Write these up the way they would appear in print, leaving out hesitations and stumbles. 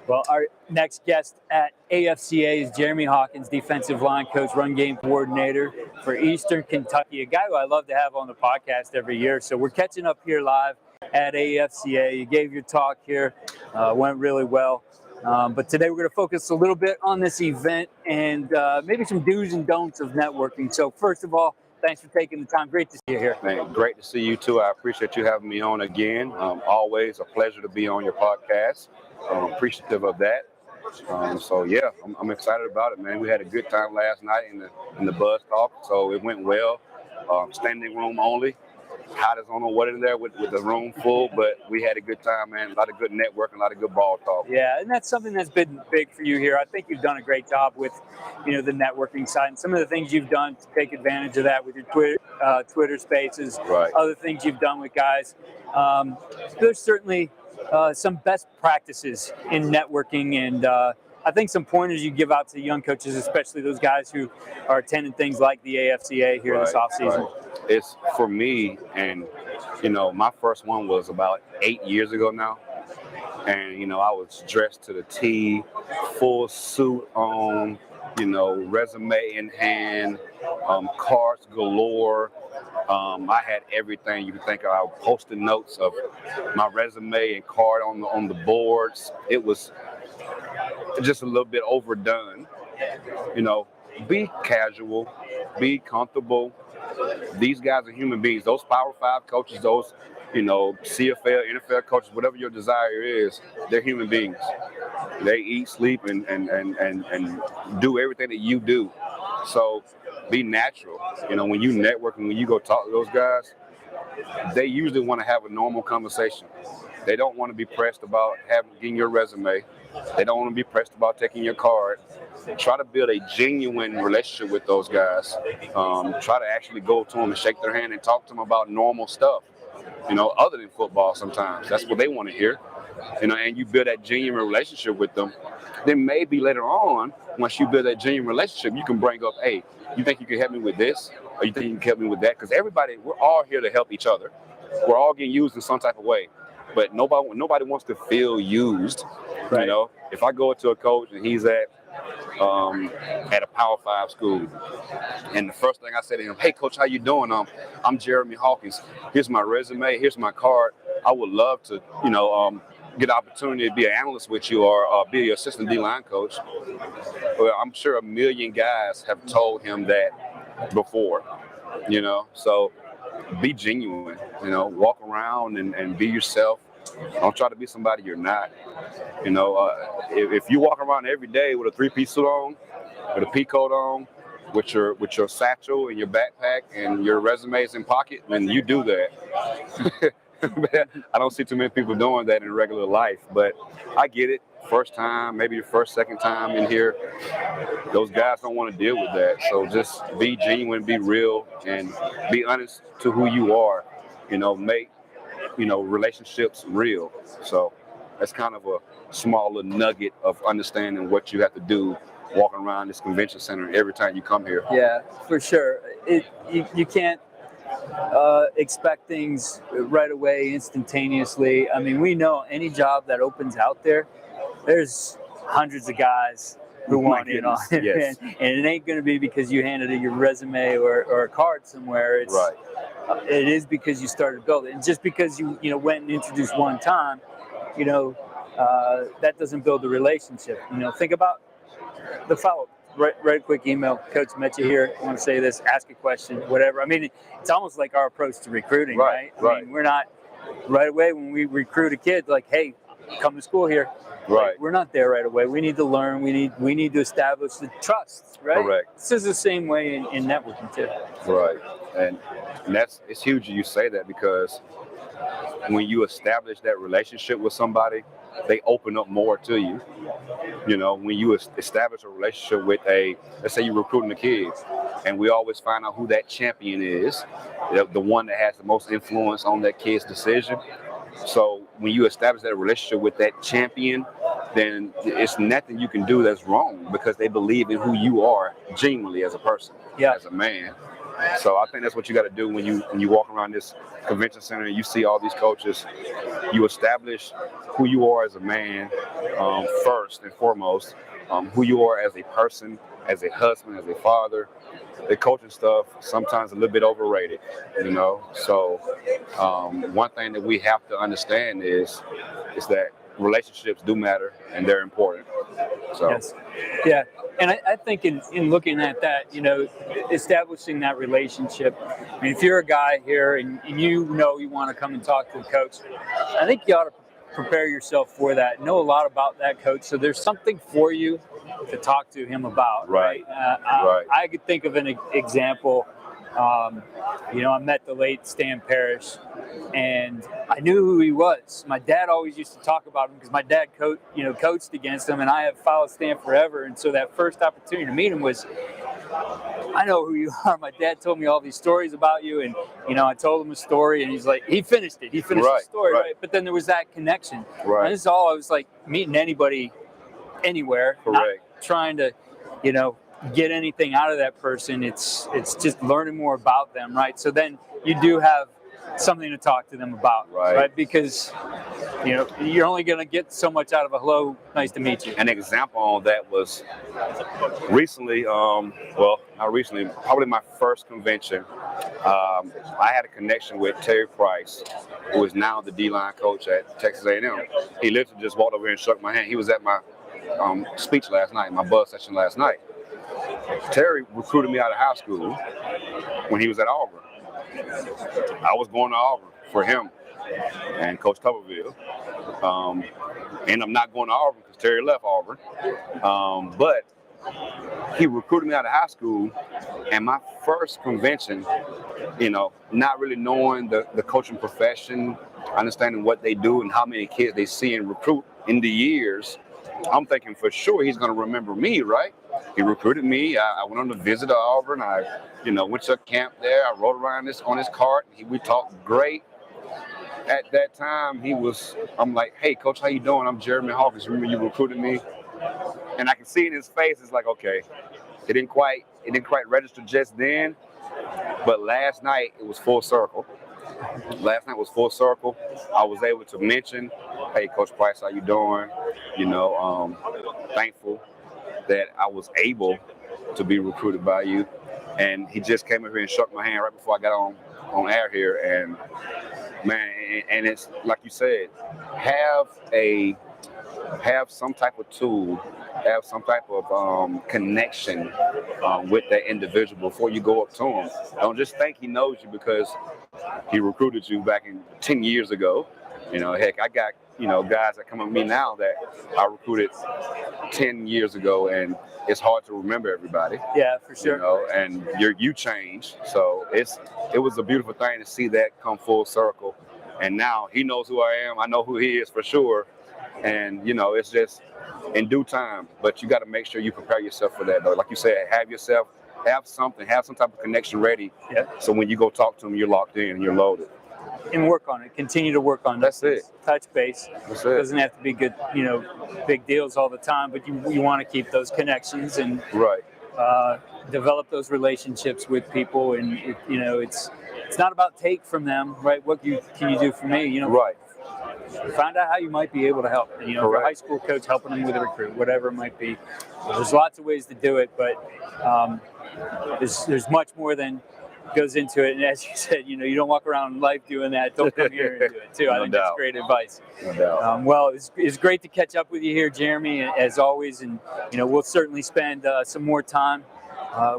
Well, our next guest at AFCA is Jeremy Hawkins, defensive line coach, run game coordinator for Eastern Kentucky, a guy who I love to have on the podcast every year. So we're catching up here live at AFCA. You gave your talk here, went really well. But today we're going to focus a little bit on this event and maybe some do's and don'ts of networking. So first of all, thanks for taking the time. Great to see you here. Man, great to see you too. I appreciate you having me on again. Always a pleasure to be on your podcast. Appreciative of that. So yeah, I'm excited about it, man. We had a good time last night in the buzz talk, so it went well. Standing room only. Hottest on what in there with the room full, but we had a good time, man. A lot of good networking, a lot of good ball talk. Yeah, and that's something that's been big for you here. I think you've done a great job with, the networking side and some of the things you've done to take advantage of that with your Twitter Spaces, right. Other things you've done with guys. There's certainly some best practices in networking, and I think some pointers you give out to young coaches, especially those guys who are attending things like the AFCA here this offseason. Right. It's for me, and my first one was about 8 years ago now, and I was dressed to the T, full suit on, resume in hand, cards galore. I had everything you could think of. I was posting notes of my resume and card on the boards. It was just a little bit overdone. Be casual, be comfortable. These guys are human beings. Those Power 5 coaches, those, CFL, NFL coaches, whatever your desire is, they're human beings. They eat, sleep, and do everything that you do. So be natural. When you network and when you go talk to those guys, they usually want to have a normal conversation. They don't want to be pressed about getting your resume. They don't want to be pressed about taking your card. Try to build a genuine relationship with those guys. Try to actually go to them and shake their hand and talk to them about normal stuff, other than football sometimes. That's what they want to hear. And you build that genuine relationship with them. Then maybe later on, once you build that genuine relationship, you can bring up, hey, you think you can help me with this? Or you think you can help me with that? Because we're all here to help each other. We're all getting used in some type of way. But nobody wants to feel used. Right. If I go to a coach and he's at a Power 5 school, and the first thing I say to him, hey, coach, how you doing? I'm Jeremy Hawkins. Here's my resume. Here's my card. I would love to, get the opportunity to be an analyst with you or be your assistant D-line coach. Well, I'm sure a million guys have told him that before, So be genuine, walk around and be yourself. Don't try to be somebody you're not. If you walk around every day with a three-piece suit on, with a pea coat on, with your satchel and your backpack and your resumes in pocket, then you do that. I don't see too many people doing that in regular life, but I get it. First time, maybe your first, second time in here, those guys don't want to deal with that. So just be genuine, be real, and be honest to who you are. Make relationships real. So that's kind of a small little nugget of understanding what you have to do walking around this convention center every time you come here. Yeah, for sure. You can't expect things right away, instantaneously. I mean, we know any job that opens out there's hundreds of guys who want in on it. Yes. And it ain't going to be because you handed in your resume or a card somewhere. It's right. It is because you started building. And just because you went and introduced one time, that doesn't build a relationship. Think about the follow-up. Write a quick email. Coach, met you here. I want to say this. Ask a question. Whatever. I mean, it's almost like our approach to recruiting, right? I mean, we're not right away when we recruit a kid like, hey, come to school here. Right. Like, we're not there right away. We need to learn. We need to establish the trust, right? Correct. This is the same way in networking too. Right. And it's huge you say that, because when you establish that relationship with somebody, they open up more to you. When you establish a relationship with let's say you're recruiting the kids, and we always find out who that champion is, the one that has the most influence on that kid's decision. So when you establish that relationship with that champion, then it's nothing you can do that's wrong, because they believe in who you are genuinely as a person, as a man. So I think that's what you got to do when you walk around this convention center and you see all these coaches. You establish who you are as a man, first and foremost, who you are as a person, as a husband, as a father. The coaching stuff sometimes a little bit overrated, So one thing that we have to understand is that relationships do matter and they're important. So. Yes. Yeah. And I think in looking at that, establishing that relationship, I mean, if you're a guy here and you want to come and talk to a coach, I think you ought to prepare yourself for that, know a lot about that coach. So there's something for you to talk to him about. Right. Right. I could think of an example. I met the late Stan Parrish, and I knew who he was. My dad always used to talk about him because my dad coached against him, and I have followed Stan forever. And so that first opportunity to meet him was, I know who you are. My dad told me all these stories about you, and I told him a story, and he's like, he finished it. He finished the story, right? But then there was that connection. Right. And this is all I was like meeting anybody, anywhere. Correct. Not trying to, get anything out of that person. It's just learning more about them, right? So then you do have something to talk to them about, right? Because you're only going to get so much out of a hello, nice to meet you. An example on that was recently, not recently, probably my first convention. I had a connection with Terry Price, who is now the D-line coach at Texas A&M. He literally just walked over here and shook my hand. He was at my speech last night, my buzz session last night. Terry recruited me out of high school when he was at Auburn. I was going to Auburn for him and Coach Tuberville. Ended up not going to Auburn because Terry left Auburn. But he recruited me out of high school, and my first convention, not really knowing the coaching profession, understanding what they do and how many kids they see and recruit in the years, I'm thinking for sure he's going to remember me, right? He recruited me. I went on a visit to Auburn. I, went to a camp there. I rode around on his cart. We talked great. At that time, I'm like, hey, Coach, how you doing? I'm Jeremy Hawkins. Remember you recruited me? And I can see in his face, it's like, okay, it didn't quite register just then. But last night, it was full circle. I was able to mention, hey, Coach Price, how you doing? Thankful that I was able to be recruited by you. And he just came over here and shook my hand right before I got on air here. And man, and it's like you said, have some type of tool, have some type of connection with that individual before you go up to him. Don't just think he knows you because he recruited you back in 10 years ago. Heck, I got, guys that come up to me now that I recruited 10 years ago, and it's hard to remember everybody. Yeah, for sure. And you change. So it was a beautiful thing to see that come full circle. And now he knows who I am. I know who he is for sure. And, it's just in due time. But you got to make sure you prepare yourself for that, though. Like you said, have some type of connection ready. Yeah. So when you go talk to him, you're locked in and you're loaded. And work on it. Continue to work on That's it. Touch base. That's it. Doesn't have to be good, big deals all the time, but you want to keep those connections and develop those relationships with people. And it's not about take from them, right? What can you do for me? Right. Find out how you might be able to help. If you're a high school coach, helping them with a recruit, whatever it might be. There's lots of ways to do it, but there's much more than goes into it. And as you said, you don't walk around life doing that. Don't come here and do it too. I think that's great advice. No doubt. Well, it's great to catch up with you here, Jeremy, as always. And we'll certainly spend some more time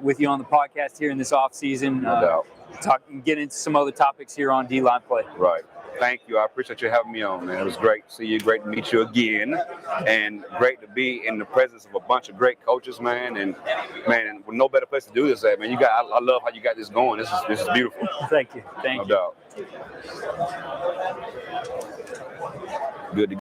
with you on the podcast here in this off season. No doubt. Get into some other topics here on D-Line Play. Right. Thank you. I appreciate you having me on, man. It was great to see you. Great to meet you again. And great to be in the presence of a bunch of great coaches, man. And, man, no better place to do this at, man. I love how you got this going. This is beautiful. Thank you. Thank you. No doubt. Good to